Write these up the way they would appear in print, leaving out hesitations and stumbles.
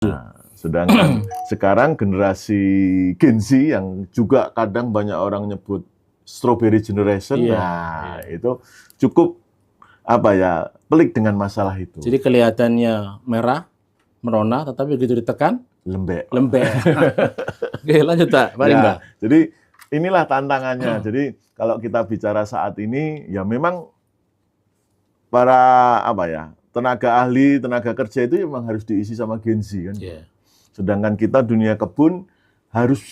Nah, sedangkan sekarang generasi Gen Z yang juga kadang banyak orang nyebut strawberry generation, nah itu cukup apa ya, pelik dengan masalah itu. Jadi kelihatannya merah, merona, tetapi begitu ditekan Lembek. Oke, lanjut Pak Rimba. Jadi inilah tantangannya. Jadi kalau kita bicara saat ini, ya memang para tenaga ahli, tenaga kerja itu memang harus diisi sama Gen Z kan. Sedangkan kita dunia kebun harus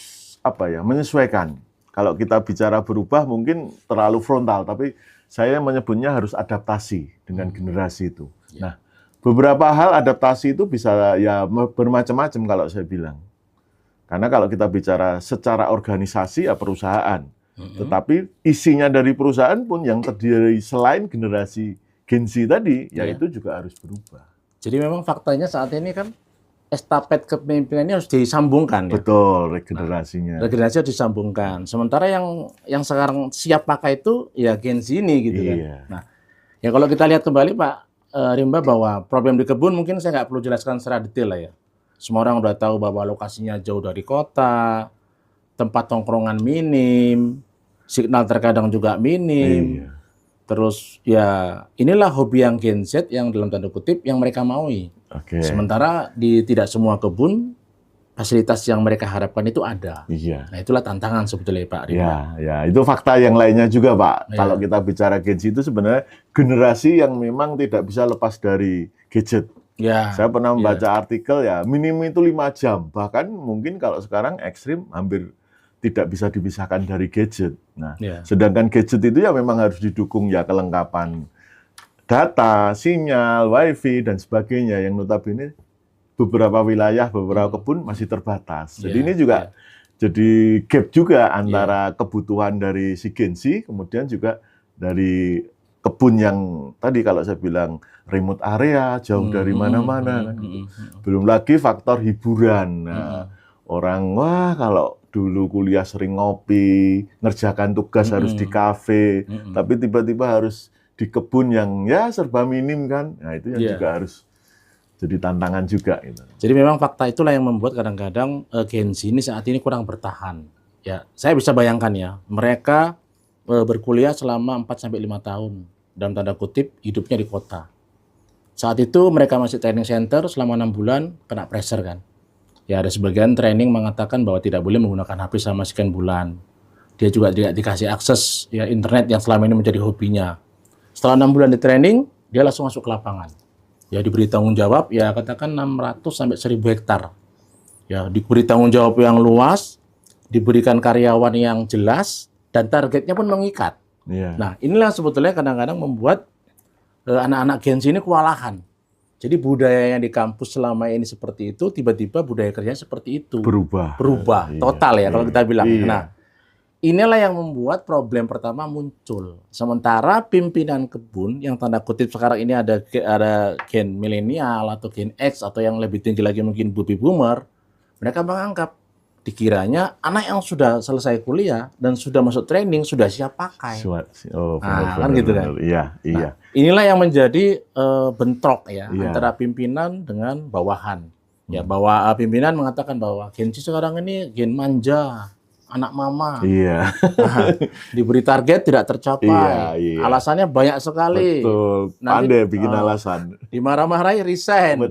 menyesuaikan. Kalau kita bicara berubah mungkin terlalu frontal, tapi saya menyebutnya harus adaptasi dengan generasi itu. Nah, beberapa hal adaptasi itu bisa ya bermacam-macam kalau saya bilang. Karena kalau kita bicara secara organisasi ya perusahaan, tetapi isinya dari perusahaan pun yang terdiri selain generasi Gen Z tadi, ya itu juga harus berubah. Jadi memang faktanya saat ini kan estafet kepemimpinannya harus disambungkan. Betul, regenerasinya. Regenerasi harus disambungkan. Sementara yang sekarang siap pakai itu ya Gen Z ini gitu kan. Nah, ya kalau kita lihat kembali Pak Rimba bahwa problem di kebun mungkin saya nggak perlu jelaskan secara detail lah ya. Semua orang udah tahu bahwa lokasinya jauh dari kota, tempat tongkrongan minim, signal terkadang juga minim. Terus ya inilah hobi yang Gen Z yang dalam tanda kutip yang mereka maui. Sementara di tidak semua kebun fasilitas yang mereka harapkan itu ada. Nah itulah tantangan sebetulnya Pak Rimba. Ya itu fakta yang lainnya juga Pak. Kalau kita bicara Gen Z itu sebenarnya generasi yang memang tidak bisa lepas dari gadget. Saya pernah membaca artikel ya minim itu 5 jam. Bahkan mungkin kalau sekarang ekstrim hampir tidak bisa dipisahkan dari gadget. Nah, sedangkan gadget itu ya memang harus didukung ya kelengkapan data, sinyal, wifi dan sebagainya yang notabene beberapa wilayah, beberapa kebun masih terbatas. Jadi ini juga jadi gap juga antara kebutuhan dari si Gen Z, kemudian juga dari kebun yang tadi kalau saya bilang remote area, jauh dari mana-mana. Belum lagi faktor hiburan. Nah, orang, wah kalau dulu kuliah sering ngopi, ngerjakan tugas harus di kafe, tapi tiba-tiba harus di kebun yang ya serba minim kan. Nah itu yang juga harus jadi tantangan juga. Gitu. Jadi memang fakta itulah yang membuat kadang-kadang Gen Z ini saat ini kurang bertahan. Ya, saya bisa bayangkan ya, mereka berkuliah selama 4-5 tahun, dalam tanda kutip hidupnya di kota. Saat itu mereka masih training center selama 6 bulan, kena pressure kan. Ya ada sebagian training mengatakan bahwa tidak boleh menggunakan HP selama sekian bulan. Dia juga tidak dikasih akses ya internet yang selama ini menjadi hobinya. Setelah 6 bulan di training, dia langsung masuk ke lapangan. Ya diberi tanggung jawab, ya katakan 600 sampai 1000 hektar. Ya diberi tanggung jawab yang luas, diberikan karyawan yang jelas, dan targetnya pun mengikat. Nah inilah sebetulnya kadang-kadang membuat anak-anak Gen Z ini kewalahan. Jadi budaya yang di kampus selama ini seperti itu, tiba-tiba budaya kerja seperti itu. Berubah total ya kalau kita bilang. Nah, inilah yang membuat problem pertama muncul. Sementara pimpinan kebun yang tanda kutip sekarang ini ada gen milenial atau gen X atau yang lebih tinggi lagi mungkin baby boomer, mereka menganggap dikiranya anak yang sudah selesai kuliah dan sudah masuk training sudah siap pakai. Kan gitu kan? Nah, inilah yang menjadi bentrok ya antara pimpinan dengan bawahan. Ya bahwa pimpinan mengatakan bahwa Gen Z sekarang ini gen manja, anak mama. Nah, diberi target tidak tercapai. Alasannya banyak sekali. Pandai bikin alasan. Dimarah-marahi resign.